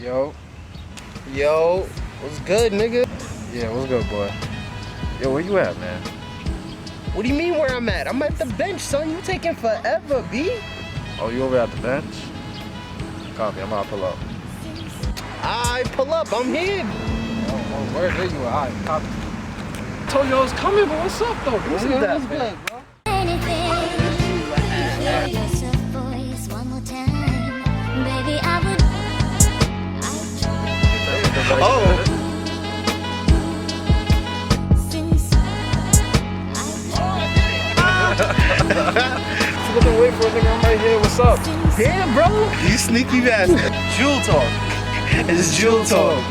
Yo. Yo, what's good, nigga? Yeah, what's good, boy? Yo, where you at, man? What do you mean where I'm at? I'm at the bench, son. You taking forever, B. Oh, you over at the bench? Copy, I'm about to pull up. I pull up, I'm here. Oh, where you at? Alright, copy. Told you I was coming, but what's up, though? What's good, bro? Oh. Look and wait for a nigga. I'm right here. What's up? Damn, bro. You sneaky bastard. Jewel talk. It's Jewel talk.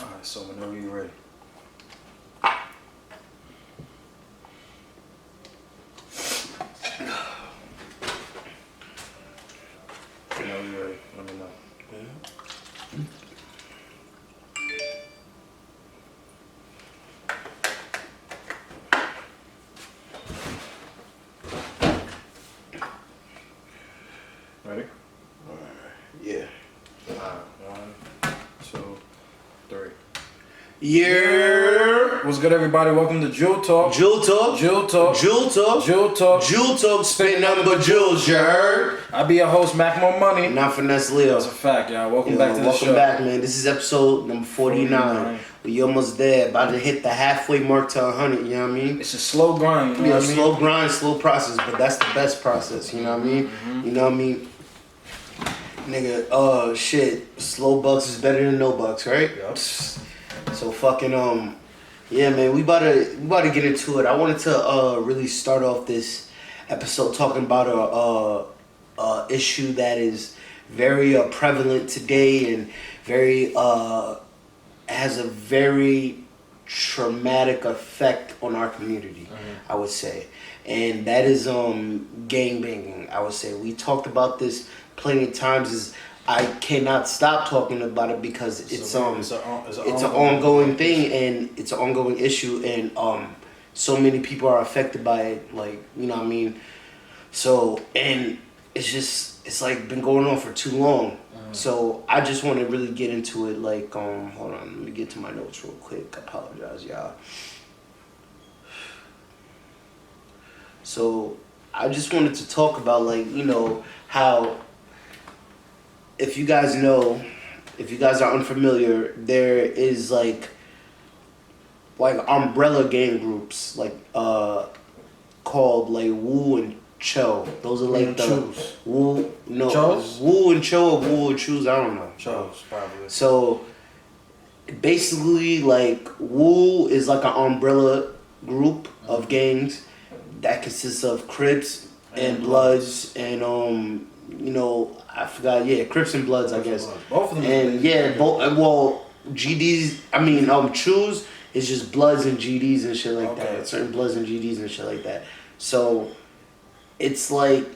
Alright, so whenever you're ready. Whenever you're ready, let me know. Ready? Yeah. Alright, 1, 2, 3. Yeah. What's good, everybody? Welcome to Jewel Talk. Jewel talk. Jewel Talk. Jewel talk. Jewel Talk. Jewel talk. Spit nothing but jewels, you heard? I be your host, Mac More Money. Not finesse Leo. That's a fact, y'all. Welcome back to the show. Welcome back, man. This is episode number 49. We almost there. About to hit the halfway mark to 100, you know what I mean? It's a slow grind, you know what I mean? Slow grind, slow process, but that's the best process, you know what I mean? Mm-hmm. You know what I mean? Nigga, shit. Slow bucks is better than no bucks, right? Yep. So fucking, yeah, man, we about to get into it. I wanted to really start off this episode talking about a issue that is very prevalent today and very has a very traumatic effect on our community, I would say. And that is gangbanging, I would say. We talked about this plenty of times. Is I cannot stop talking about it because it's an ongoing thing and it's an ongoing issue, and so many people are affected by it, like, you know what I mean? So, and it's like been going on for too long. So I just want to really get into it, like, hold on, let me get to my notes real quick. I apologize, y'all. So I just wanted to talk about, like, you know, how, if you guys are unfamiliar, there is like umbrella gang groups, like called like Woo and Cho. Those are like the Choose. Woo, no, Chos? Woo and Cho or Woo and Choose, I don't know. Chose, probably. So basically, like, Woo is like an umbrella group of gangs that consists of Crips and Bloods and you know, I forgot. Yeah, Crips and Bloods, I guess. Both of them. And yeah, both. Well, GDs. I mean, Choose is just Bloods and GDs and shit like that. Certain Bloods and GDs and shit like that. So it's like,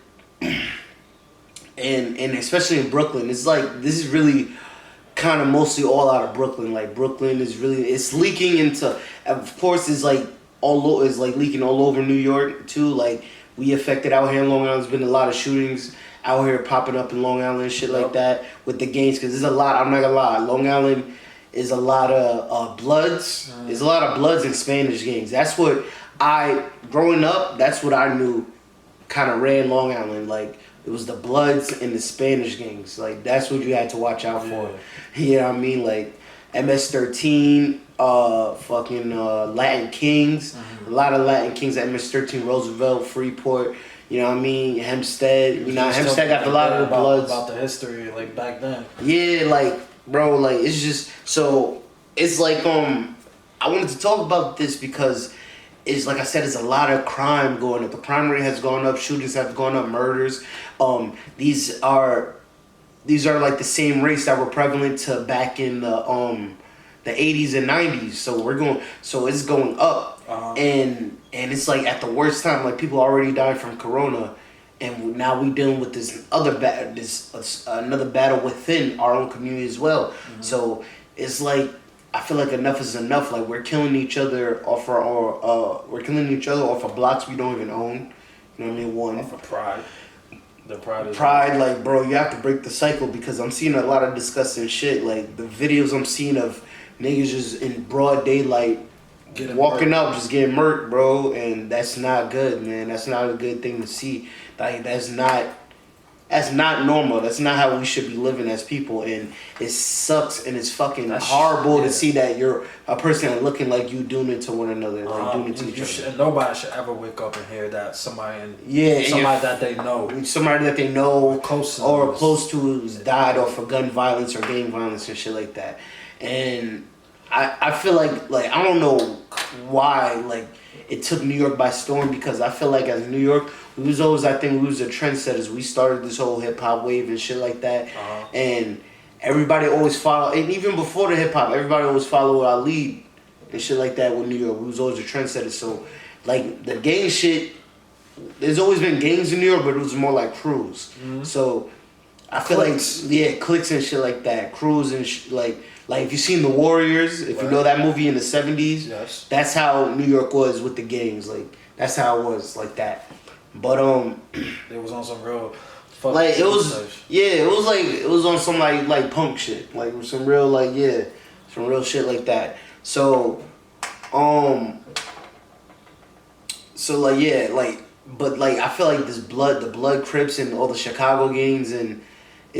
and especially in Brooklyn, it's like, this is really kind of mostly all out of Brooklyn. Like, Brooklyn is really, it's leaking into. Of course, it's like it's like leaking all over New York too. Like, we affected out here in Long Island. There's been a lot of shootings out here popping up in Long Island and shit like that with the gangs, because there's a lot. I'm not gonna lie, Long Island is a lot of Bloods. There's a lot of Bloods and Spanish gangs. That's what growing up, that's what I knew kind of ran Long Island. Like, it was the Bloods and the Spanish gangs. Like, that's what you had to watch out for. You know what I mean? Like MS-13, Latin Kings. A lot of Latin Kings at MS-13, Roosevelt, Freeport. You know what I mean? Hempstead. You know, Hempstead got a lot of the Bloods. About the history, like, back then. Yeah, like, bro, like, it's just, so, it's like, I wanted to talk about this because is, like I said, is a lot of crime going up. The crime rate has gone up. Shootings have gone up. Murders. These are like the same rates that were prevalent to back in the 80s and 90s. So it's going up, and it's like at the worst time. Like people already died from corona, and now we dealing with this another battle within our own community as well. Mm-hmm. So it's like, I feel like enough is enough. Like we're killing each other off of blocks we don't even own. You know what I mean? One. Off of pride. The pride. Pride, like, bro, you have to break the cycle, because I'm seeing a lot of disgusting shit. Like the videos I'm seeing of niggas just in broad daylight walking up, just getting murked, bro, and that's not good, man. That's not a good thing to see. Like that's not normal. That's not how we should be living as people, and it sucks, and it's fucking horrible to see that you're a person looking like you doing it to one another, like doing it to each other. Nobody should ever wake up and hear that somebody that they know, close to has died off of gun violence or gang violence and shit like that. And I feel like I don't know why like it took New York by storm, because I feel like as New York, we was the trendsetters. We started this whole hip hop wave and shit like that, and everybody always followed. And even before the hip hop, everybody always followed our lead and shit like that with New York. We was always the trendsetters. So like the gang shit, there's always been gangs in New York, but it was more like crews. Mm-hmm. So I feel like cliques and shit like that, crews and like if you seen The Warriors, if you know that movie in the 70s, yes, that's how New York was with the gangs. Like that's how it was, like that. But it was on some real like it was on some like punk shit, like some real some real shit like that. So but I feel like the blood Crips and all the Chicago gangs and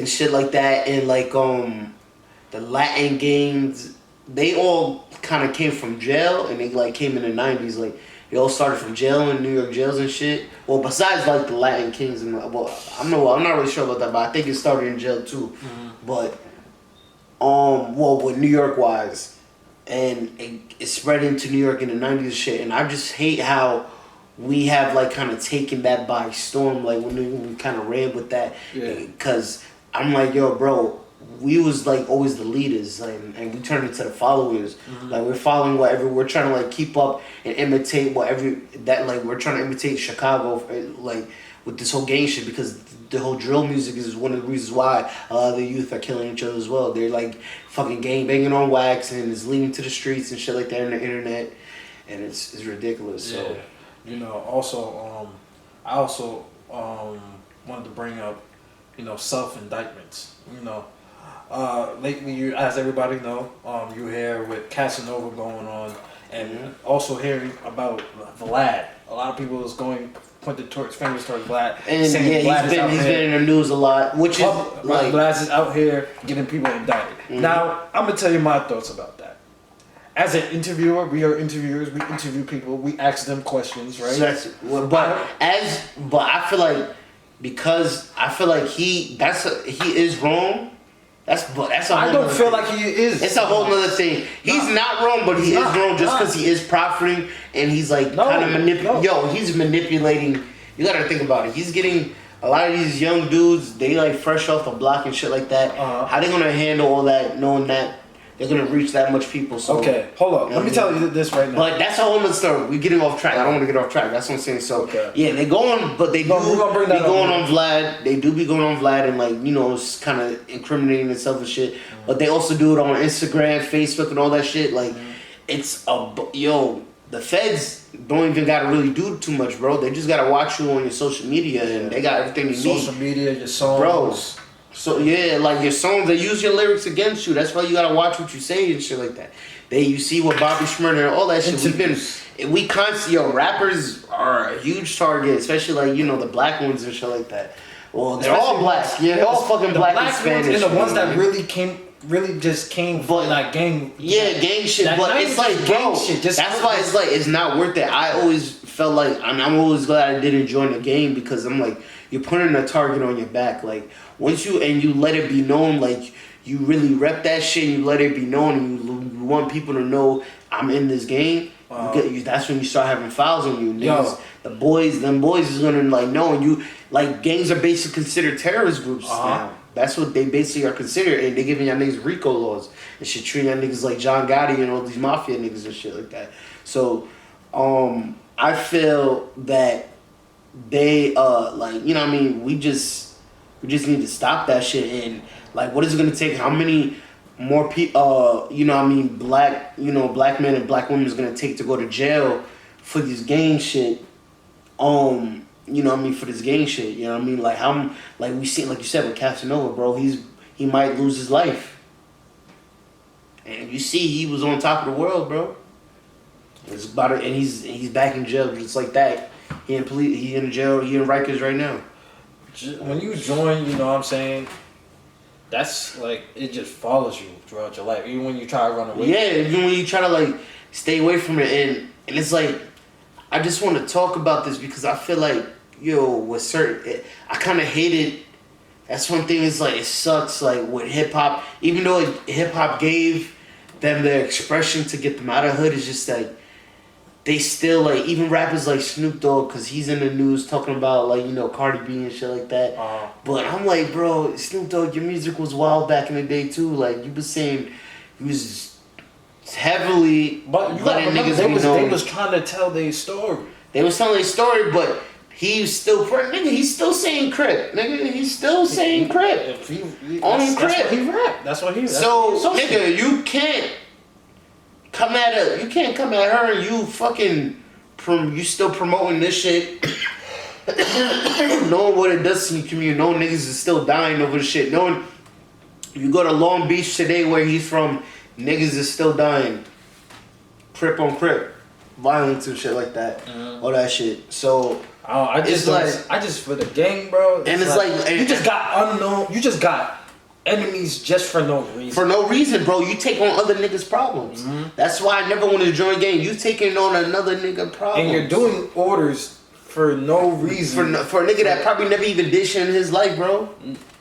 shit like that, and like the Latin gangs, they all kind of came from jail, and they like came in the 90s. Like they all started from jail in New York jails and shit. Well, besides like the Latin kings, and I'm not really sure about that, but I think it started in jail too. Mm-hmm. But with New York wise, and it spread into New York in the 90s and shit. And I just hate how we have like kind of taken that by storm, like when we kind of ran with that, because I'm like, yo, bro, we was like always the leaders, like, and we turned into the followers. Mm-hmm. Like we're following we're trying to like keep up and imitate we're trying to imitate Chicago, like with this whole gang shit, because the whole drill music is one of the reasons why a lot of the youth are killing each other as well. They're like fucking gang banging on wax, and it's leading to the streets and shit like that on the internet, and it's ridiculous. Yeah. So I also wanted to bring up self-indictments. Lately, as everybody know, you hear with Casanova going on, and also hearing about Vlad. A lot of people is pointed fingers towards Vlad, and saying he's been in the news a lot, which is like Vlad is out here getting people indicted. Mm-hmm. Now, I'm gonna tell you my thoughts about that. As an interviewer, we are interviewers. We interview people. We ask them questions, right? But I feel like, because I feel like he is wrong. I don't feel like he is. It's a whole nother thing. He's not wrong, but he is wrong just because he is profiting, and he's like kind of manipulating. Yo, he's manipulating. You gotta think about it. He's getting a lot of these young dudes. They like fresh off the block and shit like that. How they gonna handle all that, knowing that they're gonna reach that much people? So okay, hold on. Let me tell you this right now. But that's a whole other story. We're getting off track. I don't want to get off track. That's what I'm saying. So they go on, but they do be going on Vlad. They do be going on Vlad and it's kind of incriminating themselves and shit. Mm-hmm. But they also do it on Instagram, Facebook, and all that shit. Like it's the feds don't even gotta really do too much, bro. They just gotta watch you on your social media, and they got everything you need. Social media, your songs, bro. So like your songs, they use your lyrics against you. That's why you gotta watch what you say and shit like that. You see what Bobby Shmurda and all that shit. We constantly, rappers are a huge target, especially like the black ones and shit like that. Well, they're all black. Yeah, they're all fucking black and Spanish. And the ones that really just came from like gang. Yeah, gang shit. But it's like, bro, that's why it's like it's not worth it. I always felt like I'm always glad I didn't join the game, because I'm like, you're putting a target on your back. Like once you let it be known, like you really rep that shit, and you let it be known, and you want people to know I'm in this game. That's when you start having fouls on you. Niggas, them boys is gonna like know, and you like gangs are basically considered terrorist groups now. That's what they basically are considered, and they giving y'all niggas RICO laws and shit, treating y'all niggas like John Gotti and all these mafia niggas and shit like that. So, I feel that they like, you know what I mean, we just need to stop that shit. And like, what is it gonna take? How many more people, you know what I mean, black men and black women is gonna take to go to jail for this gang shit? You know what I mean, for this gang shit, you know what I mean? Like how, like we see, like you said with Casanova, bro, he might lose his life. And you see he was on top of the world, bro. It's about it, and he's back in jail just like that. He in jail, he in Rikers right now. When you join, you know what I'm saying, that's like, it just follows you throughout your life, even when you try to run away. Yeah, even when you try to like stay away from it, and it's like, I just want to talk about this because I feel like, with certain, I kind of hate it. That's one thing, is like, it sucks, like with hip hop, even though hip hop gave them their expression to get them out of hood, it's just like, they still, like, even rappers like Snoop Dogg, because he's in the news talking about, like, Cardi B and shit like that. But I'm like, bro, Snoop Dogg, your music was wild back in the day, too. Like, you was saying you was heavily but you letting niggas they was trying to tell their story. They was telling their story, but he's still, nigga, he's still saying Crip. Nigga, he's still saying Crip. On Crip. That's what he rap. That's what he So, nigga, you can't come at her and you fucking, you still promoting this shit. Knowing what it does to the community, knowing niggas is still dying over the shit. Knowing you go to Long Beach today where he's from, niggas is still dying. Crip on Crip. Violence and shit like that. All that shit. So, I just for the gang, bro. And it's like you just got enemies just for no reason. For no reason, bro. You take on other niggas' problems. That's why I never wanted to join a gang. You taking on another nigga problem. And you're doing orders for no reason. For a nigga that probably never even did shit in his life, bro.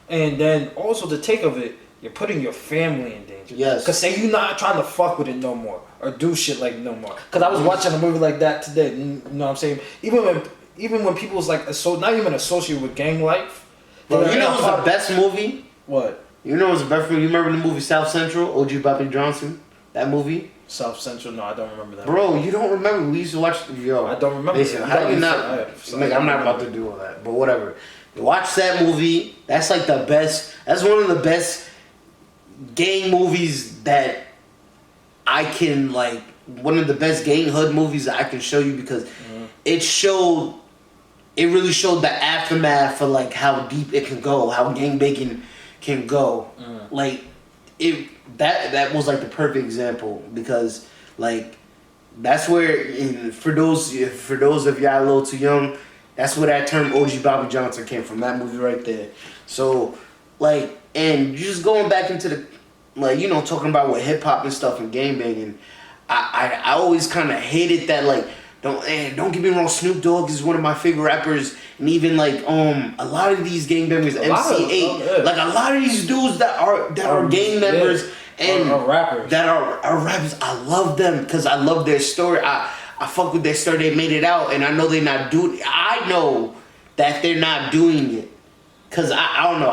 And then also to take of it, you're putting your family in danger. Yes. Cause say you not trying to fuck with it no more or do shit like no more. Cause I was watching a movie like that today. You know what I'm saying? Even when people's like not even associated with gang life. Bro, you know what's the best movie? What? You know what's the best movie? You remember the movie South Central? OG Bobby Johnson? That movie? South Central? No, I don't remember that. Bro, you don't remember? We used to watch. Yo, I don't remember. Listen, how do you not? I'm not about to do all that, but whatever. Watch that movie. That's like the best. That's one of the best gang movies that I can like. One of the best gang hood movies that I can show you because it really showed the aftermath for like how deep it can go, how gang banging can go. Like that was like the perfect example because like that's where for those of y'all a little too young, that's where that term OG Bobby Johnson came from, that movie right there. So like, and just going back into the like, talking about what hip hop and stuff and gang banging, I always kind of hated that. Like, don't get me wrong, Snoop Dogg is one of my favorite rappers, and even like a lot of these gang members, MC8, like a lot of these dudes that are gang members and are rappers. That are rappers. I love them because I love their story. I fuck with their story. They made it out, and I know they're not doing. I know that they're not doing it because I don't know.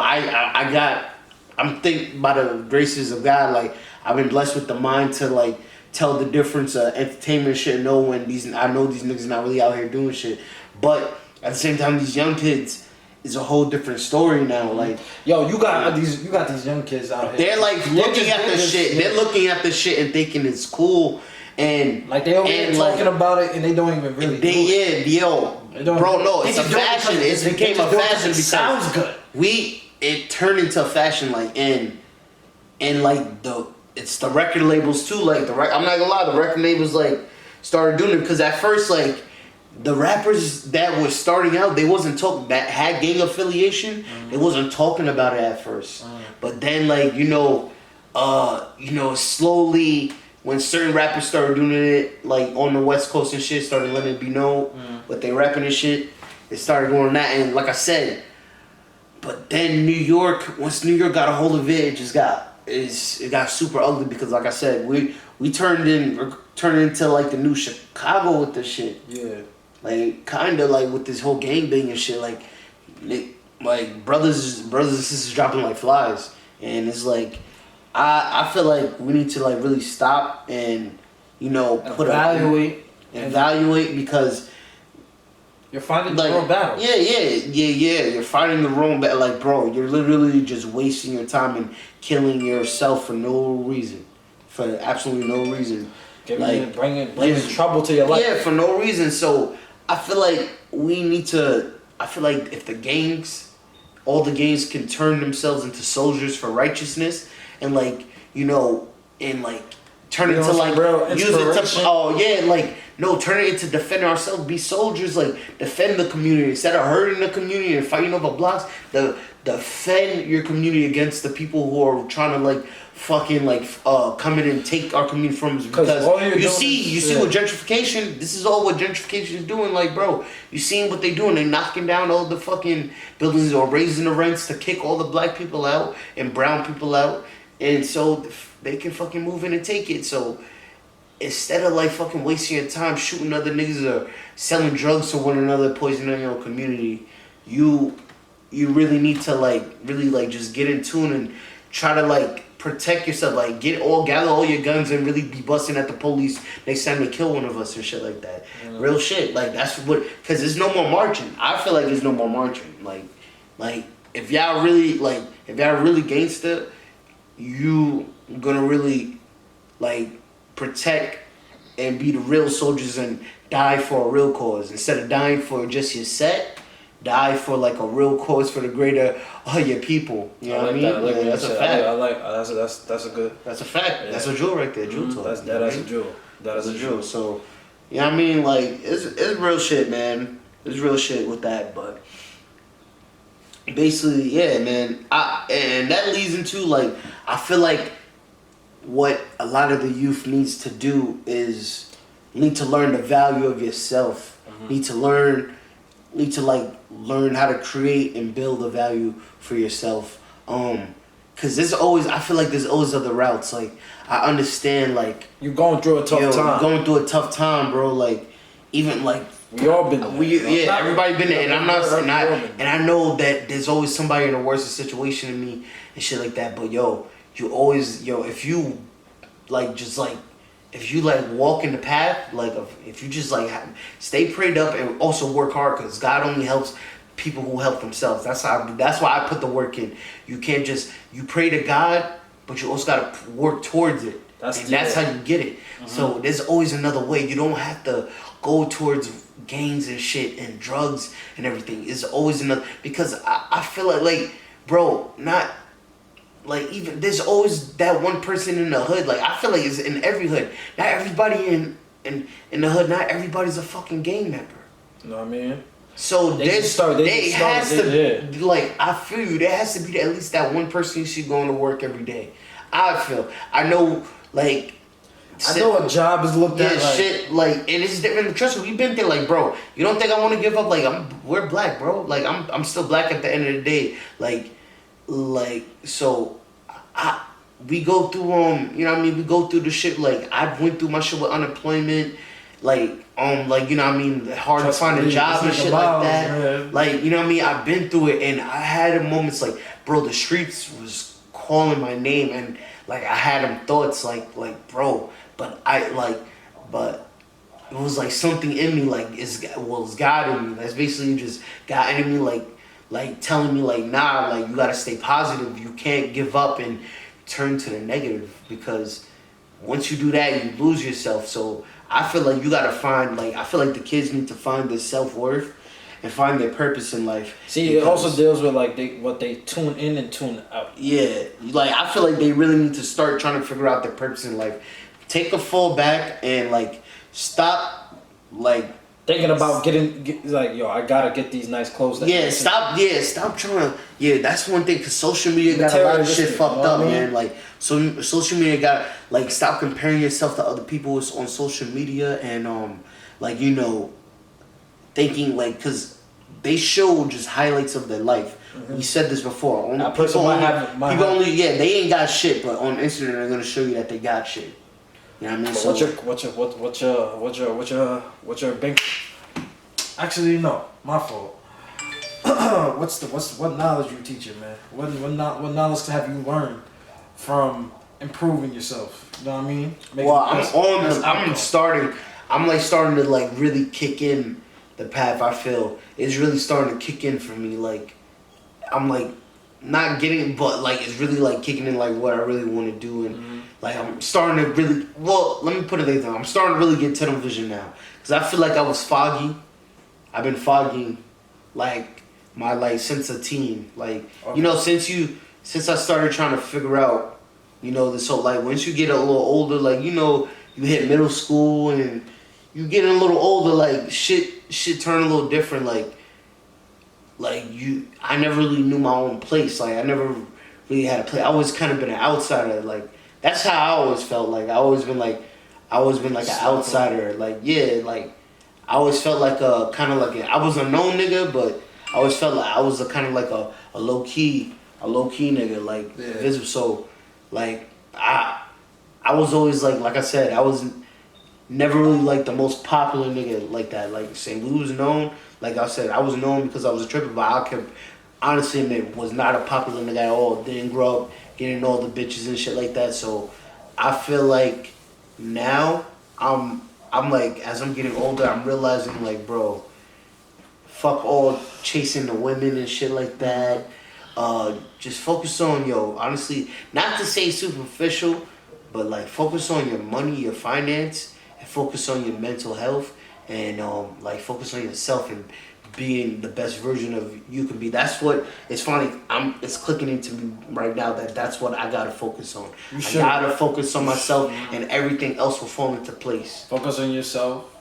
I'm thinking by the graces of God, like I've been blessed with the mind to like tell the difference of entertainment shit and know when I know these niggas not really out here doing shit. But at the same time, these young kids is a whole different story now. Like, yo, you got these young kids out here. They're like looking at the shit. They're looking at the shit and thinking it's cool. And like they over here talking about it and they don't even really bro, no, it's a fashion. It became a fashion because sounds good. It turned into a fashion, like and like it's the record labels too. Like I'm not gonna lie, the record labels like started doing it because at first like the rappers that were starting out, they wasn't talking that had gang affiliation. They wasn't talking about it at first, but then like slowly when certain rappers started doing it like on the West Coast and shit, started letting it be known what they rapping and shit. It started going that, and like I said. But then once New York got a hold of it, it got super ugly because, like I said, we turned turning into like the new Chicago with this shit. Yeah. Like kind of like with this whole gangbang and shit. Like brothers and sisters dropping like flies, and it's like I feel like we need to like really stop and evaluate because you're fighting like, the wrong battle. Yeah. You're fighting the wrong battle. Like, bro, you're literally just wasting your time and killing yourself for no reason, for absolutely no reason. Bringing trouble to your life. Yeah, for no reason. So I feel like we need to. I feel like if all the gangs can turn themselves into soldiers for righteousness, and turn it to like use it to turn it into defending ourselves, be soldiers, like defend the community instead of hurting the community and fighting over blocks. Defend your community against the people who are trying to come in and take our community from us. Because you see what gentrification. This is all what gentrification is doing. Like, bro, you seen what they doing? They knocking down all the fucking buildings or raising the rents to kick all the black people out and brown people out, and so they can fucking move in and take it. So instead of like fucking wasting your time shooting other niggas or selling drugs to one another, poisoning your community, you really need to just get in tune and try to protect yourself. Like gather all your guns and really be busting at the police next time they kill one of us and shit like that. Real shit. Like that's what, because there's no more marching. I feel like there's no more marching. Like if y'all really gangster, you gonna really protect and be the real soldiers and die for a real cause instead of dying for just your set. Die for a real cause for the greater your people. You know what I mean? That's a fact. That's a good. That's a fact. Yeah. That's a jewel right there. Jewel talk. That's a jewel. That is a jewel. So, you know what I mean? It's real shit, man. It's real shit with that, but basically, yeah, man. And that leads into I feel like what a lot of the youth needs to do is need to learn the value of yourself. Need to learn how to create and build a value for yourself. Cause I feel like there's always other routes. I understand you're going through a tough time. Going through a tough time, bro. We all been there. Everybody been there, and I know that there's always somebody in a worse situation than me and shit like that. But if you if you walk in the path, if you just stay prayed up and also work hard, because God only helps people who help themselves. That's why I put the work in. You can't just, you pray to God, but you also gotta work towards it. That's how you get it. So there's always another way. You don't have to go towards gangs and shit and drugs and everything. It's always another, because I feel bro, not even there's always that one person in the hood. I feel like it's in every hood. Not everybody in the hood. Not everybody's a fucking gang member. You know what I mean? So I feel you. There has to be at least that one person you see going to work every day. I know a job is looked at shit and it's different. Trust me, we've been there. Bro, you don't think I want to give up? We're black, bro. I'm still black at the end of the day. So we go through you know what I mean, we go through the shit. I went through my shit with unemployment, you know what I mean, hard to find a job and shit like that. Man. You know what I mean, I've been through it, and I had moments bro, the streets was calling my name, and I had them thoughts bro, but it was something in me it's God in me. That's basically just God in me telling me nah, you gotta stay positive. You can't give up and turn to the negative, because once you do that, you lose yourself. So I feel you gotta find I feel the kids need to find their self-worth and find their purpose in life. See, it also deals with what they tune in and tune out. Yeah, I feel they really need to start trying to figure out their purpose in life. Take a fall back and stop thinking about I gotta get these nice clothes. Stop trying to. That's one thing, because social media got a lot of shit fucked up, man. So social media got stop comparing yourself to other people on social media, and thinking because they show just highlights of their life. We said this before. They ain't got shit, but on Instagram they're gonna show you that they got shit. You know what I mean? So So what's your bank? Actually, no, my fault. What knowledge you teaching, man? What knowledge have you learned from improving yourself? You know what I mean? I'm like starting to like really kick in the path. I feel it's really starting to kick in for me. Like I'm like not getting, but like it's really like kicking in like what I really want to do, and like I'm starting to really. Well, let me put it like that. I'm starting to really get tunnel vision now because I feel like I was foggy. I've been foggy, like my like since a teen. Like you know, since I started trying to figure out, you know, this whole like once you get a little older, like you know, you hit middle school and you get a little older, like shit turn a little different. I never really knew my own place. Like I never really had a place. I always kind of been an outsider. Like that's how I always felt. Like I always been like an outsider. Like yeah, like I always felt like a kind of like I was a known nigga, but I always felt like I was a kind of like a low key nigga. Like visible. So like I was always like I said, I was never really like the most popular nigga like that. Like St. Louis was known. Like I said, I was known because I was a tripper, but I could honestly admit was not a popular nigga at all. Didn't grow up getting all the bitches and shit like that. So I feel like now I'm like as I'm getting older, I'm realizing like bro, fuck all chasing the women and shit like that. Just focus on honestly, not to say superficial, but like focus on your money, your finance, and focus on your mental health, and like focus on yourself and being the best version of you can be. That's what it's funny. It's clicking into me right now that's what I gotta focus on. I gotta focus on myself, and everything else will fall into place. Focus on yourself.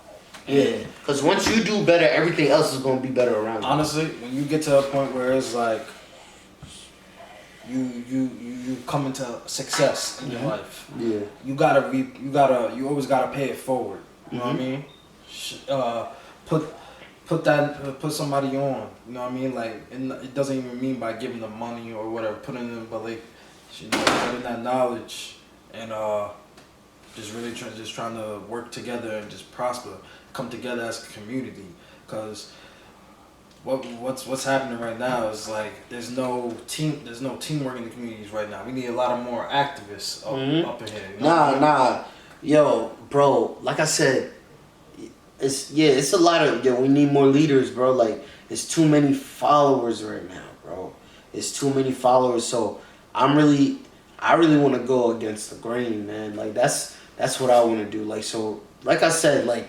Yeah, because once you do better, everything else is gonna be better around you. Honestly, when you get to a point where it's like you come into success in your life. Yeah. You always gotta pay it forward. You know what I mean? Put somebody on. You know what I mean? Like it doesn't even mean by giving them money or whatever. Putting them, but like getting that knowledge and just really trying to work together and just prosper, come together as a community. Because what's happening right now is like there's no teamwork in the communities right now. We need a lot of more activists up in here. You know Nah, yo, bro. Like I said, it's a lot of we need more leaders, bro. Like it's too many followers right now, bro. It's too many followers. So I really want to go against the grain, man. Like that's what I want to do. Like so, like I said, like.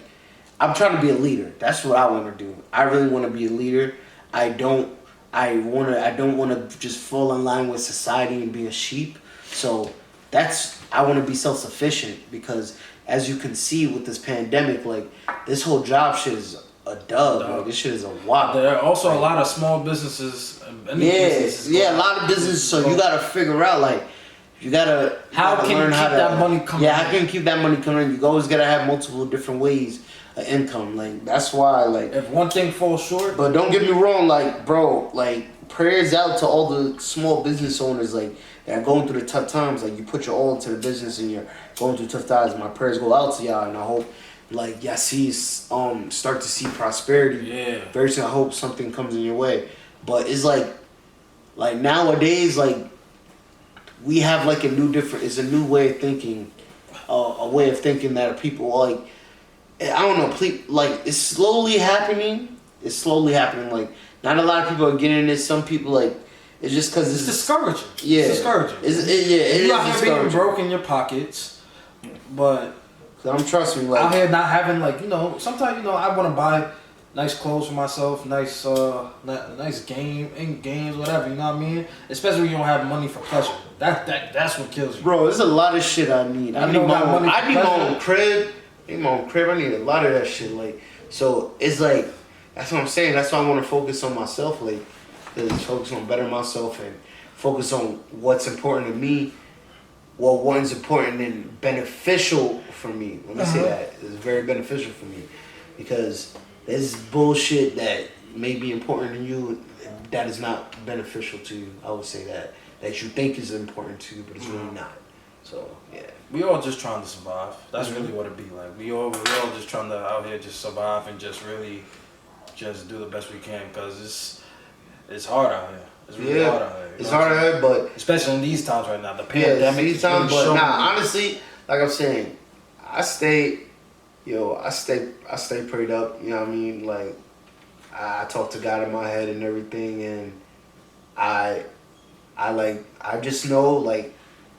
I'm trying to be a leader. That's what I want to do. I really want to be a leader. I don't want to just fall in line with society and be a sheep. So I want to be self-sufficient because as you can see with this pandemic, like this whole job shit is a dub. Like, this shit is a wop. There are also a lot of small businesses. A lot of businesses. So you gotta figure out like. You gotta how can you keep that money coming? Yeah, how can you keep that money coming? You always gotta have multiple different ways of income. Like that's why, like if one thing falls short. But don't get me wrong, like bro, like prayers out to all the small business owners, like that are going through the tough times. Like you put your all into the business and you're going through tough times. My prayers go out to y'all, and I hope like y'all start to see prosperity. Yeah. Very soon, I hope something comes in your way. But it's like nowadays, like. We have like a new way of thinking, a way of thinking that people like, I don't know, like it's slowly happening. Like not a lot of people are getting this. Some people like it's just because it's discouraging. Yeah, it's discouraging. You're out here being broke in your pockets, but trust me, like out here not having like sometimes I want to buy. Nice clothes for myself, nice games, whatever. You know what I mean? Especially when you don't have money for pleasure. That's what kills you. Bro, there's a lot of shit I need. I need my own crib. I need a lot of that shit. Like, so it's like that's what I'm saying. That's why I want to focus on myself. Like, focus on bettering myself and focus on what's important to me. What one's important and beneficial for me. Let me say that it's very beneficial for me because. There's bullshit that may be important to you that is not beneficial to you. I would say that you think is important to you, but it's really not. So yeah, we all just trying to survive. That's really what it be like. We all just trying to out here just survive and just really just do the best we can because it's hard out here. It's really hard out here. It's hard out here, but especially in these times right now, the pandemic. These times, but honestly, like I'm saying, I stay prayed up. You know what I mean? Like I talk to God in my head and everything, and I just know like.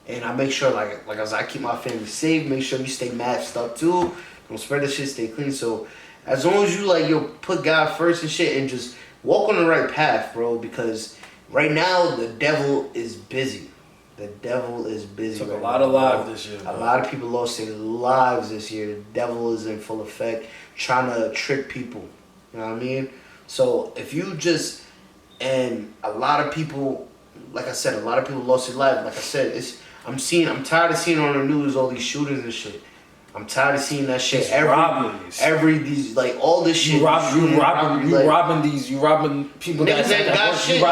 And I make sure, like as I keep my family safe, make sure you stay masked up too. Don't spread the shit, stay clean. So, as long as you put God first and shit, and just walk on the right path, bro. Because right now the devil is busy. The devil is busy. Took right a lot now, of lives this year. A lot of people lost their lives this year. The devil is in full effect, trying to trick people. You know what I mean? So if you just and a lot of people, like I said, a lot of people lost their lives. Like I said, I'm tired of seeing on the news all these shootings and shit. I'm tired of seeing that shit all this shit. You robbing people that got shit you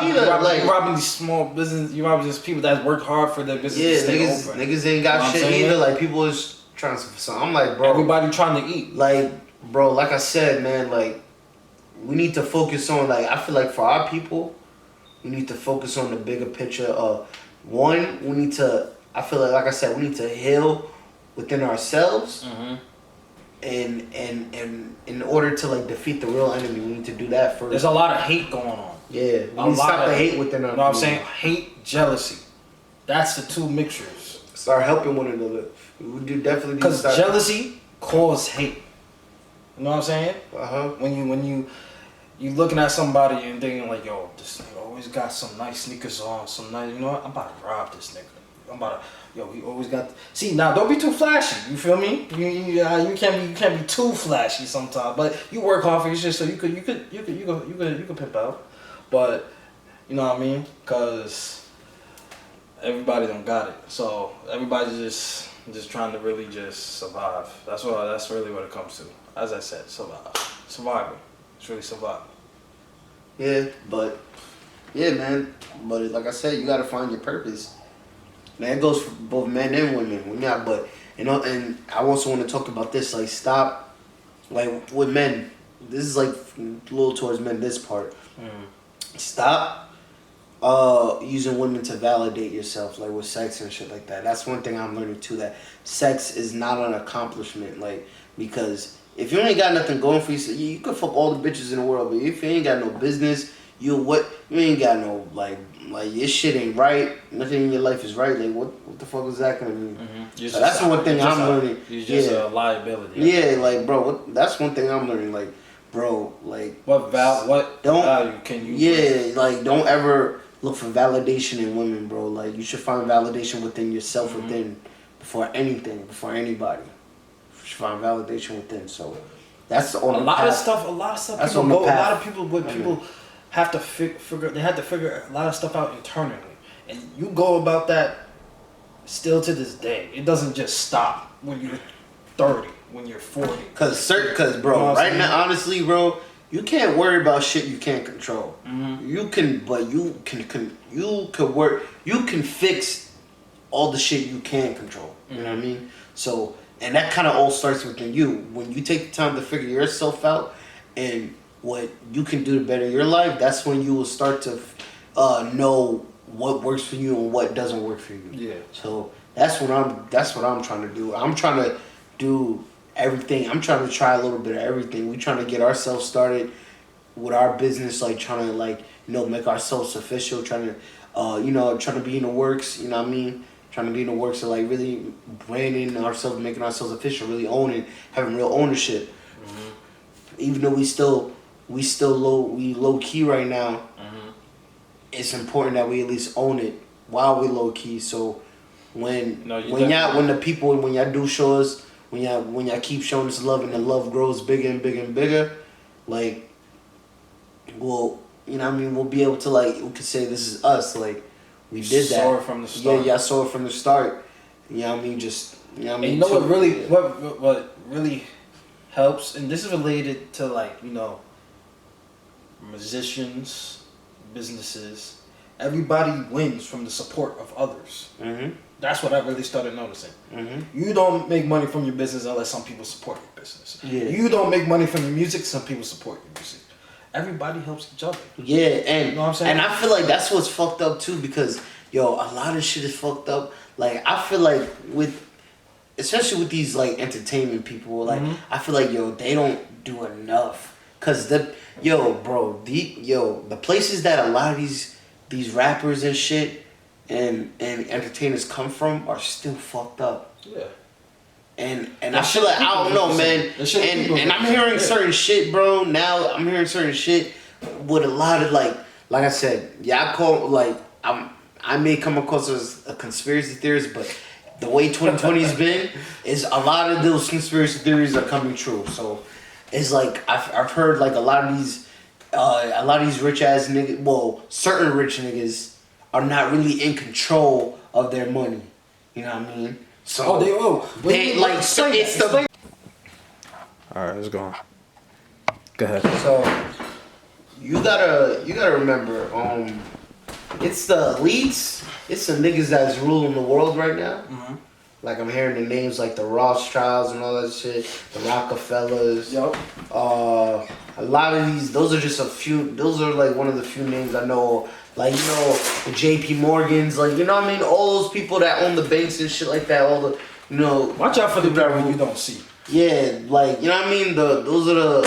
robbing these small business. You robbing just people that work hard for their business. Yeah, niggas ain't got shit either. Like people is trying to. So I'm like, bro, everybody trying to eat. Like, bro, like I said, man, like we need to focus on like I feel like for our people, we need to focus on the bigger picture of one. We need to. I feel like I said, we need to heal within ourselves, and in order to like defeat the real enemy, we need to do that first. There's a lot of hate going on. Yeah, we need to stop the hate within our. You know what I'm saying? Hate, jealousy. That's the two mixtures. Start helping one another. We do definitely because jealousy causes hate. You know what I'm saying? When you looking at somebody and thinking like, yo, this nigga always got some nice sneakers on, some nice. You know what? I'm about to rob this nigga. He always got. See, now don't be too flashy. You feel me? You can't be too flashy sometimes. But you work hard for your shit, so you could pimp out. But you know what I mean? Cause everybody don't got it. So everybody's just trying to really just survive. That's really what it comes to. As I said, survival. It's really survival. Yeah, man. But like I said, you gotta find your purpose. Man, it goes for both men and women. And I also want to talk about this. Like, stop, like with men. This is like a little towards men. This part. Stop using women to validate yourself, like with sex and shit like that. That's one thing I'm learning too. That sex is not an accomplishment. Like, because if you ain't got nothing going for you, you can fuck all the bitches in the world. But if you ain't got no business, you ain't got no like your shit ain't right. Nothing in your life is right. Like what the fuck is that gonna mean? So that's one thing I'm learning. You're just a liability. Yeah, like bro, that's one thing I'm learning. Like bro, like what value can you? Yeah, like don't ever look for validation in women, bro. Like you should find validation within yourself, within before anything, before anybody. You should find validation within. So that's on a lot of stuff. That's people go. A lot of people have to figure. They have to figure a lot of stuff out internally, and you go about that still to this day. It doesn't just stop when you're 30, when you're 40. Cause bro, you know right now, honestly, bro, you can't worry about shit you can't control. You can work. You can fix all the shit you can control. You know what I mean? So, and that kind of all starts within you. When you take the time to figure yourself out and what you can do to better your life, that's when you will start to know what works for you and what doesn't work for you. Yeah. So that's what I'm trying to do. I'm trying to do everything. I'm trying to try a little bit of everything. We trying to get ourselves started with our business, like trying to make ourselves official, trying to be in the works, you know what I mean? Trying to be in the works of like really branding ourselves, making ourselves official, really owning, having real ownership. Even though we low key right now, it's important that we at least own it while we low key. So when y'all do show us, when y'all keep showing us love and the love grows bigger and bigger and bigger, like we'll be able to we could say this is us, like we did that. Saw it from the start. Yeah, I saw it from the start. You know what I mean? What really helps, and this is related to musicians, businesses. Everybody wins from the support of others. That's what I really started noticing. Mm-hmm. You don't make money from your business unless some people support your business. Yeah. You don't make money from your music, some people support your music. Everybody helps each other. Yeah, and you know what I'm saying? And I feel like that's what's fucked up too, because yo, a lot of shit is fucked up. Like I feel like especially with these like entertainment people, like I feel like yo, they don't do enough. Cause the places that a lot of these rappers and shit and entertainers come from are still fucked up. Yeah. And I feel like I don't know, man. And I'm hearing certain shit, bro. Now I'm hearing certain shit with a lot of like I said, yeah, I may come across as a conspiracy theorist, but the way 2020's been is a lot of those conspiracy theories are coming true. So it's like I've heard like a lot of these rich ass niggas, well, certain rich niggas are not really in control of their money. You know what I mean? So they like so it's the. All right, let's go on. Go ahead. So you gotta remember, it's the elites, it's the niggas that's ruling the world right now. Mm-hmm. Like I'm hearing the names like the Rothschilds and all that shit, the Rockefellers. Yep. A lot of these, those are just a few. Those are like one of the few names I know. Like the J.P. Morgans, like you know what I mean. All those people that own the banks and shit like that. All the Watch out for the people you don't see. Yeah, like you know what I mean. Those are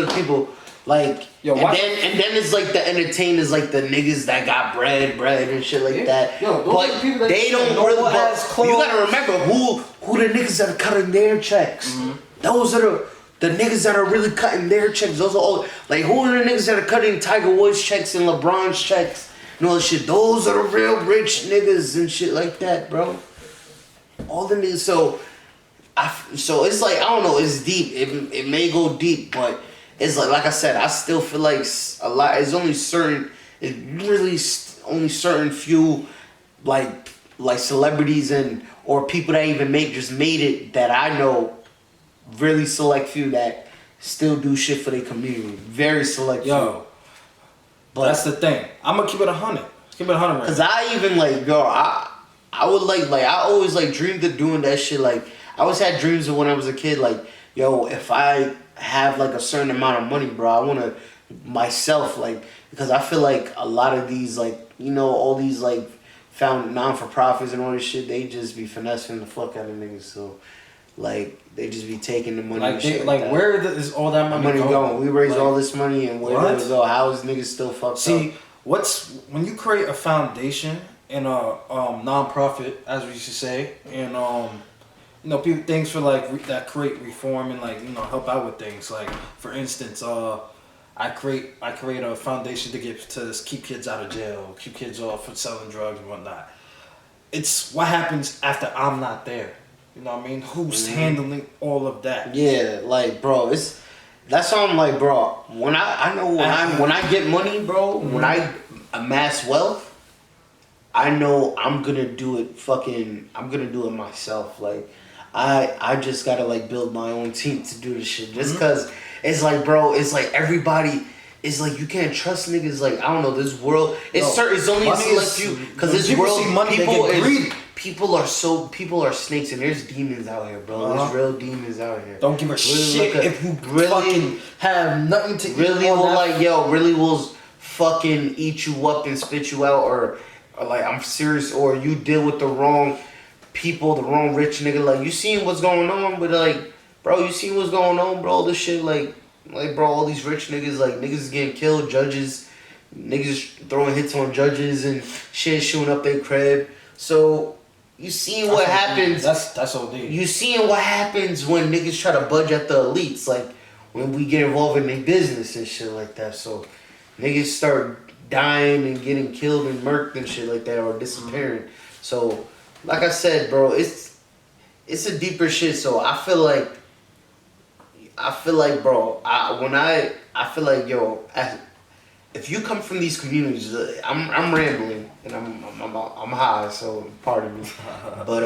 the people. Like and then it's like the entertainers, like the niggas that got bread and shit like that. Yo, but that they don't really. But you gotta remember who the niggas that are cutting their checks. Mm-hmm. Those are the niggas that are really cutting their checks. Those are all like who are the niggas that are cutting Tiger Woods checks and LeBron's checks and all that shit. Those are the real rich niggas and shit like that, bro. All the niggas. So it's like I don't know. It's deep. It may go deep, but. It's like I said, I still feel like a lot. It's only certain few, like celebrities or people that even made it that I know. Really select few that still do shit for their community. Very select few. But that's the thing. I'm gonna keep it 100. Keep it 100 right. Cause I even I would I always dreamed of doing that shit. Like I always had dreams of when I was a kid. Like if I have a certain amount of money, bro, I want to myself because I feel like a lot of these all these found non-for-profits and all this shit, they just be finessing the fuck out of niggas. So they just be taking the money and shit that. Where is all that money going? We raise all this money and where does it go? How is niggas still fucked up? See, when you create a foundation and a non-profit, as we used to say, and people things for that create reform and help out with things. Like for instance, I create a foundation to keep kids out of jail, keep kids off for selling drugs and whatnot. It's what happens after I'm not there. You know what I mean? Who's handling all of that? Yeah, bro, that's why I'm bro. When I get money, bro, when I amass wealth, I know I'm gonna do it. I'm gonna do it myself. I just gotta build my own team to do this shit. Just cause it's bro, it's everybody. It's you can't trust niggas. I don't know, this world. It's only a select few. Cause this world, people are snakes and there's demons out here, bro. There's real demons out here. Don't give a shit if you fucking have nothing to eat. Really will fucking eat you up and spit you out, or I'm serious, or you deal with the wrong people, the wrong rich nigga. You seeing what's going on, but bro, you see what's going on, bro. This shit, bro, all these rich niggas, niggas getting killed, judges, niggas throwing hits on judges and shit, shooting up their crib. So you seeing what happens? That's OD. You seeing what happens when niggas try to budge at the elites, when we get involved in their business and shit like that. So niggas start dying and getting killed and murked and shit like that, or disappearing. So. Like I said, bro, it's a deeper shit. So I feel like, bro, if you come from these communities, I'm rambling and I'm high, so pardon me. But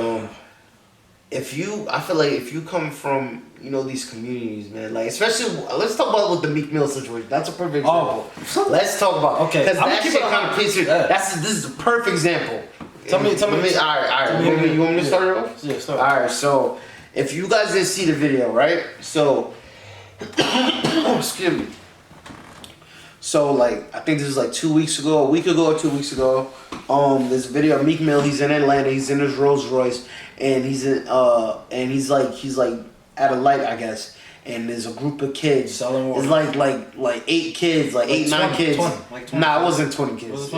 I feel like if you come from these communities, man, especially let's talk about with the Meek Mill situation. That's a perfect example. Let's talk about because that shit kind of picture. This is a perfect example. Tell me. All right. You want me to start it off? Yeah, start. All right. So, if you guys didn't see the video, right? So, excuse me. So, like, I think this is like 2 weeks ago, a week ago or 2 weeks ago. This video of Meek Mill. He's in Atlanta. He's in his Rolls Royce, and he's like at a light, I guess. And there's a group of kids. Selling water. It's like 8 kids, like 8, 9 kids. 20. Nah, it wasn't 20 kids.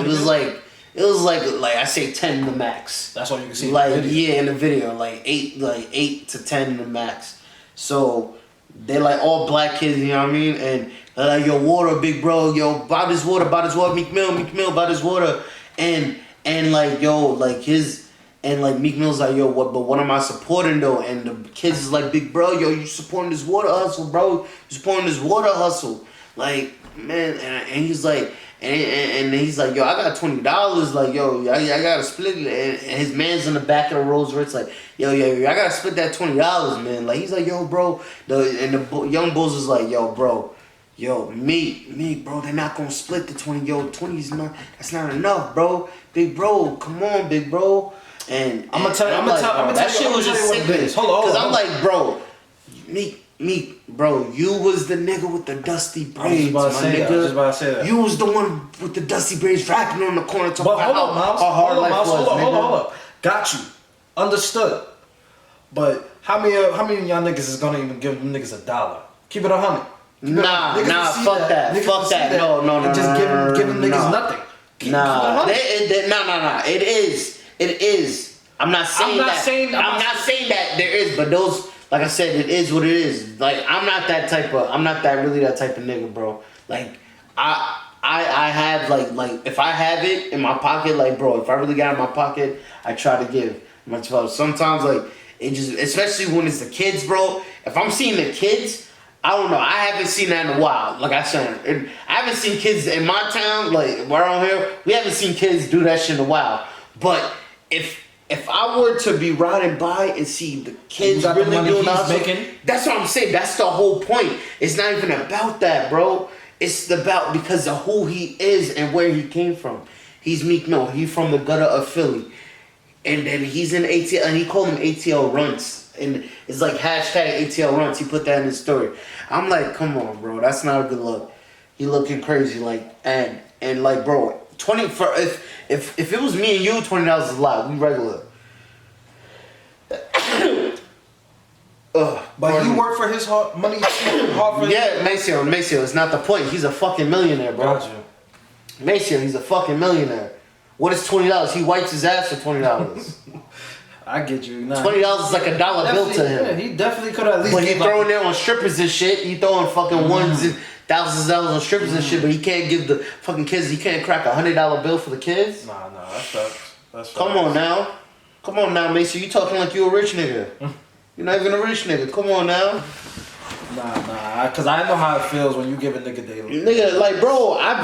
It was like I say 10 the max. That's all you can see. Like in the video. in the video, like 8 to 10 the max. So they're like all black kids, you know what I mean? And they're like, yo, water, big bro, yo, buy this water, Meek Mill, buy this water, and like yo, like his. And like Meek Mill's like, yo, what am I supporting though? And the kids is like, big bro, yo, you supporting this water hustle, bro. You supporting this water hustle. Like, man, and he's like, and he's like, yo, I got $20. Like, yo, I gotta split it. And his man's in the back of the Rolls Royce like, yo, I gotta split that $20, man. Like, he's like, yo, bro. The young bulls is like, yo, bro. Yo, Meek, bro, they're not gonna split the 20. Yo, 20 is not, that's not enough, bro. Big bro, come on, big bro. And I'm gonna tell you that shit was just sick. Hold on. Cause I'm like, bro, Meek, bro, you was the nigga with the dusty braids, my nigga. I was just about to say that. You was the one with the dusty braids rapping on the corner talking But about how hard life was, hold up. Got you. Understood. But how many of y'all niggas is gonna even give them niggas $1? Keep it 100. Nah, fuck that. Fuck that. No. Just giving niggas nothing. Nah. It is. I'm not saying that there is, but those, like I said, it is what it is. Like, I'm not really that type of nigga, bro. Like, I have like if I have it in my pocket, like, bro, if I really got it in my pocket, I try to give my 12. Sometimes, like, it just, especially when it's the kids, bro. If I'm seeing the kids, I don't know. I haven't seen that in a while. Like I said, I haven't seen kids in my town, like around here. We haven't seen kids do that shit in a while. But if I were to be riding by and see the kids really doing that, that's what I'm saying. That's the whole point. It's not even about that, bro. It's about because of who he is and where he came from. He's Meek Mill. He's from the gutter of Philly. And then he's in ATL, and he called him ATL Runts. And it's like hashtag ATL Runts. He put that in his story. I'm like, come on, bro. That's not a good look. He looking crazy. Like, and like, bro, 20 for if it was me and you, $20 is a lot. We regular. But he worked for his money hard for Maceo, it's not the point. He's a fucking millionaire, bro. Got you. Maceo, he's a fucking millionaire. What is $20? He wipes his ass for $20. I get you. Nah, $20 is like a dollar bill to him. Yeah, he definitely could have at least. But he throwing there on strippers and shit. He throwing fucking ones and thousands of dollars on strippers and shit. But he can't give the fucking kids. He can't crack $100 bill for the kids. Nah, that's facts. Come on now, Maceo. You talking like you a rich nigga? You're not even a rich nigga. Come on now. Nah, cause I know how it feels when you give a nigga daily. Nigga, like, bro, I'm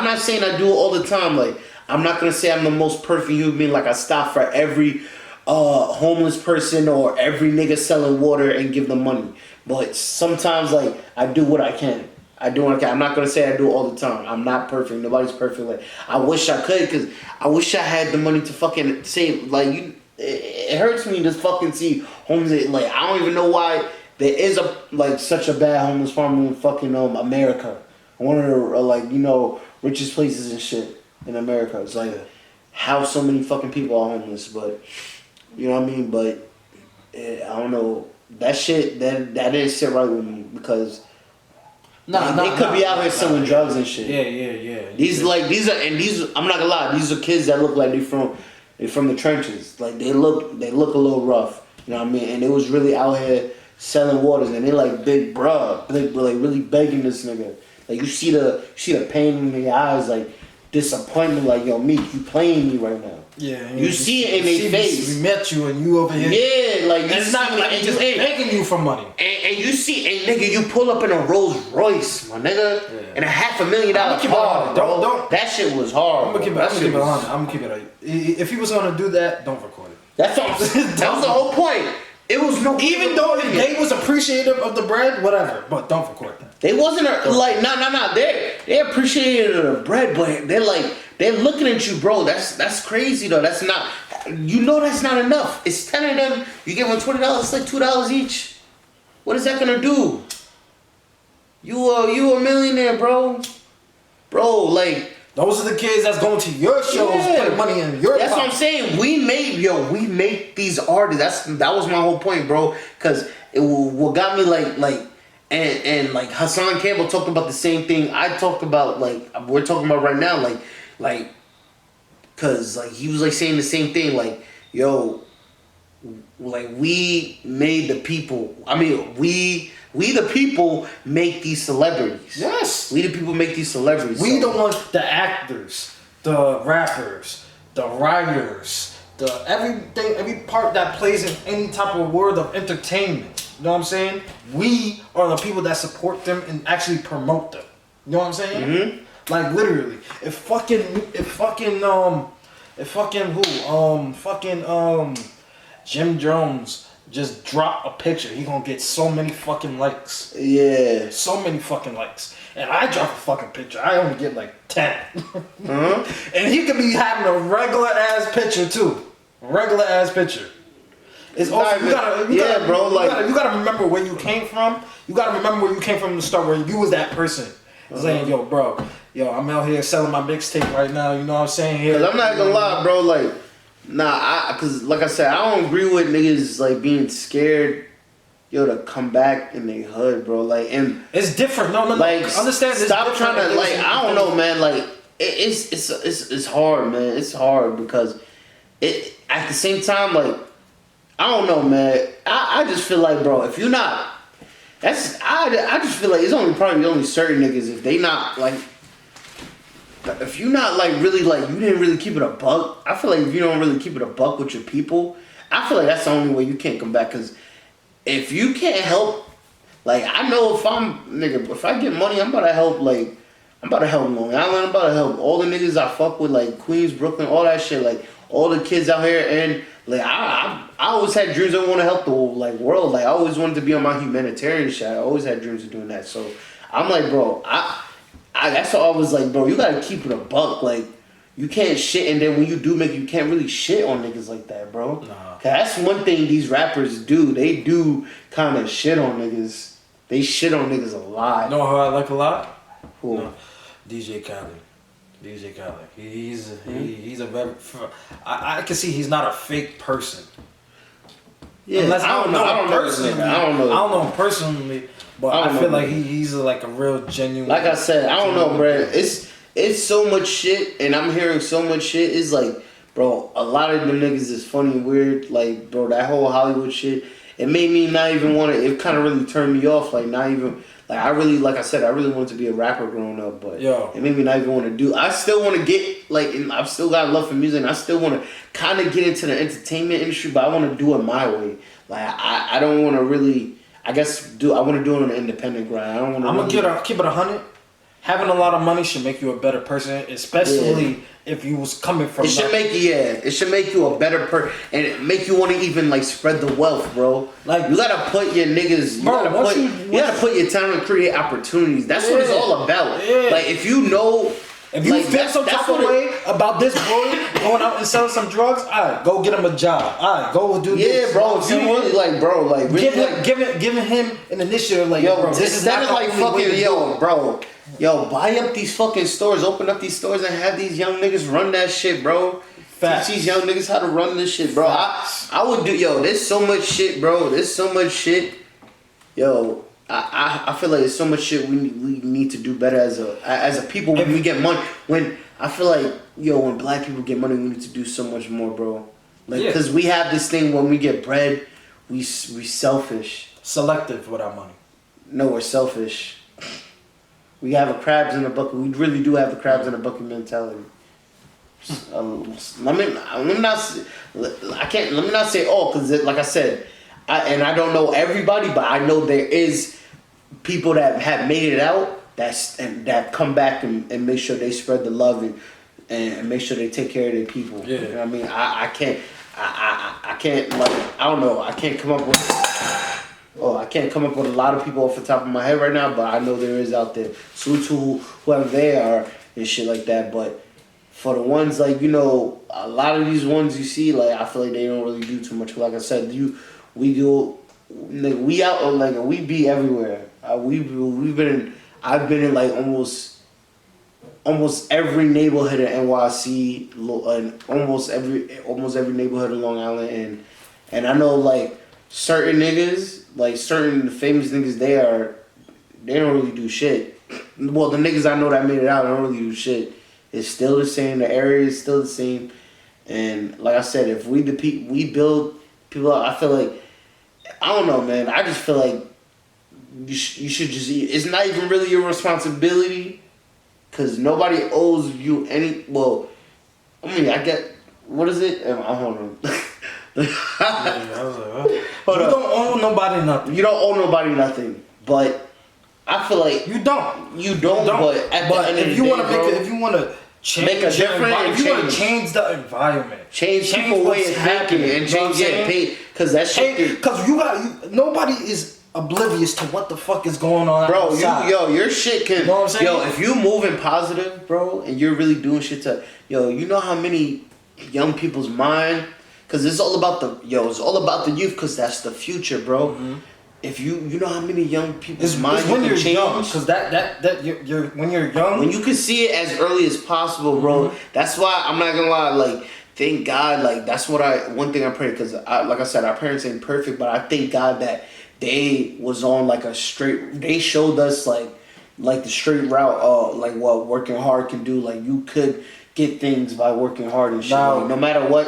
not saying I do it all the time. Like, I'm not gonna say I'm the most perfect human being. Like, I stop for every homeless person or every nigga selling water and give them money. But sometimes, like, I do what I can. I'm not gonna say I do it all the time. I'm not perfect. Nobody's perfect. Like, I wish I could, cause I wish I had the money to fucking save. Like, it hurts me to fucking see homeless. Like, I don't even know why there is such a bad homeless problem in fucking America. One of the richest places and shit in America. It's like how so many fucking people are homeless, but you know what I mean. But I don't know, that shit that didn't sit right with me because they could be out here selling drugs and shit. Yeah. These I'm not gonna lie. These are kids that look like they're from the trenches. Like, they look a little rough. You know what I mean? And they was really out here selling waters, and they like big bruh. Like, really begging this nigga. Like, you see the pain in their eyes, like disappointment. Like, yo, Meek, you playing me right now. Yeah. You see it in their face. We met you and you over here. Yeah, like, and it's not like they just begging you for money. And you see, and nigga, you pull up in a Rolls Royce, my nigga, and a $500,000 car, bro. Don't. That shit was hard. I'm gonna keep it. If he was gonna do that, don't record it. That was the whole point. It was no. Even though they was appreciative of the bread, whatever, but don't record that. They wasn't nah. they appreciated the bread, but they're looking at you, bro. That's crazy though. That's not, that's not enough. It's 10 of them. You give them $20. It's like $2 each. What is that gonna do? You a millionaire, bro. Bro, like. Those are the kids that's going to your shows, putting money in your That's what I'm saying. We make these artists. That was my whole point, bro. Cause what got me and like Hassan Campbell talked about the same thing I talked about. Like we're talking about right now. Cause like he was like saying the same thing. Like like we made the people. I mean we the people make these celebrities. Yes. We the people make these celebrities. We the ones, the actors, the rappers, the writers, every part that plays in any type of world of entertainment. You know what I'm saying? We are the people that support them and actually promote them. You know what I'm saying? Mm-hmm. Like literally, Jim Jones just drop a picture, he gonna get so many fucking likes. Yeah. So many fucking likes. And I drop a fucking picture, I only get like 10. Uh-huh. And he could be having a regular ass picture too. Regular ass picture. It's also, you gotta remember where you came from. You gotta remember where you came from in the start, where you was that person. Saying, yo, bro, I'm out here selling my mixtape right now, you know what I'm saying? Here. Cause I'm not gonna lie, bro, like, cause like I said, I don't agree with niggas like being scared, to come back in their hood, bro. Like, and it's different. No. Like, understand. Stop trying to like. I don't know, man. Like, it's hard, man. It's hard because it at the same time, like, I don't know, man. I just feel like, bro, if you're not, I just feel like it's probably only certain niggas if they not like. If you're not like really like you didn't really keep it a buck, I feel like if you don't really keep it a buck with your people, I feel like that's the only way you can't come back. Cause if you can't help, like I know if I get money, I'm about to help Long Island, I'm about to help all the niggas I fuck with, like Queens, Brooklyn, all that shit, like all the kids out here, and like I always had dreams I want to help the world, like I always wanted to be on my humanitarian shit. I always had dreams of doing that, so I'm like, bro, that's why I was like, bro, you gotta keep it a buck. Like, you can't shit, and then when you do you can't really shit on niggas like that, bro. Nah. Cause that's one thing these rappers do. They do kind of shit on niggas. They shit on niggas a lot. You know who I like a lot? Who? No. DJ Khaled. He's a very. I can see he's not a fake person. Yeah, unless I don't know him personally. But I feel like he's like a real genuine. Like I said, I don't know, bro. It's so much shit, and I'm hearing so much shit. It's like, bro, a lot of them niggas is funny and weird. Like, bro, that whole Hollywood shit, it made me not even want to. It kind of really turned me off. Like, not even. Like, I really wanted to be a rapper growing up, but it made me not even want to do. I still want to get and I've still got love for music, and I still want to kind of get into the entertainment industry, but I want to do it my way. Like, I don't want to really. I want to do it on an independent grind. I don't want to. I'm gonna keep it 100. Having a lot of money should make you a better person, especially if you was coming from. It should make you a better person, and it make you want to even like spread the wealth, bro. Like you gotta put your niggas. You gotta put your time and create opportunities. That's what it's all about. Yeah. Like if you know. If you feel some type of way about this boy going out and selling some drugs, alright, go get him a job. Alright, go do this. Yeah, bro. If you really giving him an initiative, like yo, bro, this is not like fucking bro. Yo, buy up these fucking stores, open up these stores, and have these young niggas run that shit, bro. Facts. Teach these young niggas how to run this shit, bro. I would do. Yo, there's so much shit, bro. There's so much shit. Yo. I feel like there's so much shit we need to do better as a people when we get money. When I feel like when black people get money, we need to do so much more, bro. Like because we have this thing when we get bread, we selfish, selective with our money. No, we're selfish. We have a crabs in the bucket. We really do have the crabs in the bucket mentality. Let me not say all because like I said. I don't know everybody, but I know there is people that have made it out that come back and make sure they spread the love and make sure they take care of their people. Yeah. You know what I mean? I can't like I don't know. I can't come up with can't come up with a lot of people off the top of my head right now, but I know there is out there. Salute to whoever they are and shit like that. But for the ones like, you know, a lot of these ones you see, like, I feel like they don't really do too much. Like I said, we do, like, we out, like, we be everywhere. I've been in like almost every neighborhood in NYC, and almost every neighborhood in Long Island, and I know like certain niggas, like certain famous niggas, they don't really do shit. Well, the niggas I know that made it out don't really do shit. It's still the same. The area is still the same, and like I said, if we build people up, I feel like, I don't know, man. I just feel like you should just. It's not even really your responsibility, cause nobody owes you any. Well, I mean, I get. What is it? Hold on. Hold on. Don't owe nobody nothing. You don't owe nobody nothing, but I feel like you don't. But at the end of the day, if you want to change make a difference, if you want to change the environment, change people's way of thinking, and change pay, cause that shit. Cause nobody is oblivious to what the fuck is going on, bro. Outside. Your shit can. You know what I'm saying? Yo, if you moving positive, bro, and you're really doing shit to, you know how many young people's mind. Cause it's all about the youth. Cause that's the future, bro. Mm-hmm. If you know how many young people's mind when you can you're change. Young, cause you're when you're young, when you can see it as early as possible, bro. Mm-hmm. That's why I'm not gonna lie. Like, thank God. Like, that's one thing I pray. Cause like I said, our parents ain't perfect, but I thank God that they was on like a straight. They showed us like the straight route. Like what working hard can do. Like, you could get things by working hard and shit. Now, like, no matter what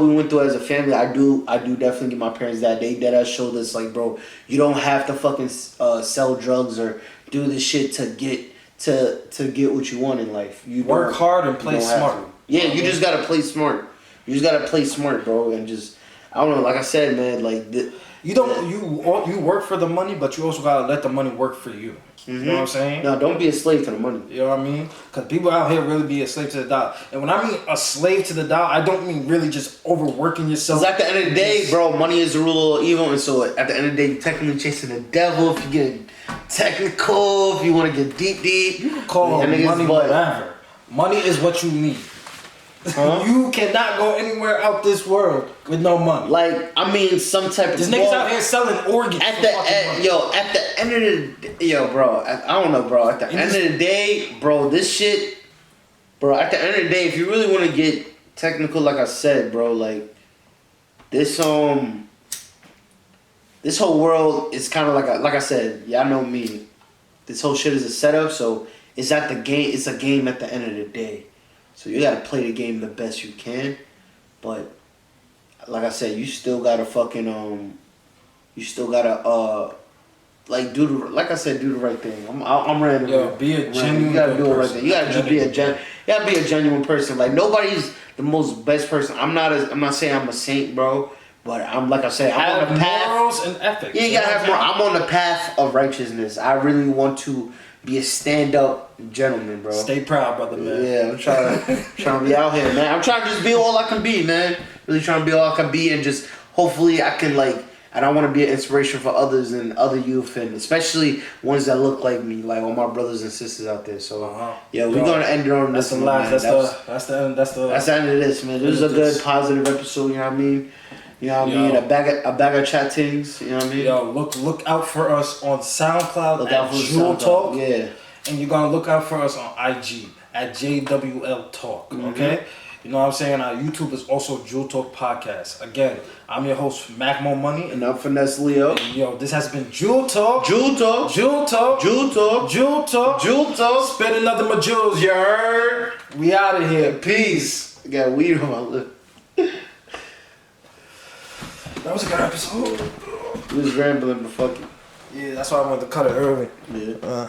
we went through as a family, I do definitely give my parents that. They deadass showed us, like, bro, you don't have to fucking sell drugs or do this shit to get what you want in life. You work hard and play smart. Yeah, you just gotta play smart. You just gotta play smart, bro, and just, I don't know. Like I said, man, like you work for the money, but you also gotta let the money work for you. Mm-hmm. You know what I'm saying? No, don't be a slave to the money. You know what I mean? Because people out here really be a slave to the dollar. And when I mean a slave to the dollar, I don't mean really just overworking yourself. Because at the end of the day, bro, money is the rule of evil. And so at the end of the day, you're technically chasing the devil. If you get technical, if you want to get deep. You can call money whatever. Money is what you need. Huh? You cannot go anywhere out this world with no money. Like, I mean, some type of. There's niggas out here selling organs. At the end of the bro, I don't know, bro. At the end of the day, bro, this shit, bro. At the end of the day, if you really want to get technical, like I said, bro, like this whole world is kind of like I said, y'all know me. This whole shit is a setup, so it's at the game. It's a game at the end of the day. So you gotta play the game the best you can, but like I said, you still gotta fucking like do the right thing. I'm random. Yo, be a genuine. You gotta do it right person. there. You gotta just be a genuine person. Like, nobody's the most best person. I'm not saying I'm a saint, bro. But I'm, like I said, I'm on the path. Morals and ethics. Yeah, you gotta have more. I'm on the path of righteousness. I really want to be a stand-up gentleman, bro. Stay proud, brother, man. Yeah, I'm trying to be out here, man. I'm trying to just be all I can be, man. Really trying to be all I can be, and just hopefully I can, like, and I want to be an inspiration for others and other youth, and especially ones that look like me, like all my brothers and sisters out there. So yeah, we're gonna end it on this. That's the last. That's the end of this, man. This is a good positive episode. You know what I mean? You know what I mean? A bag of chat things. You know what I mean? Yo, look out for us on SoundCloud. Look out for Jewel Talk. Yeah. And you're gonna look out for us on IG at JWL Talk. Mm-hmm. Okay. You know what I'm saying? Our YouTube is also Jewel Talk Podcast. Again, I'm your host, Mac Mo Money. And I'm Finesse Leo. And yo, this has been Jewel Talk. Jewel Talk. Jewel Talk. Jewel Talk. Jewel Talk. Jewel Talk. Spend another my jewels, you heard? We out of here. Peace. I got weed on my lip. That was a good episode. We was rambling, but fuck it. Yeah, that's why I wanted to cut it early. Yeah.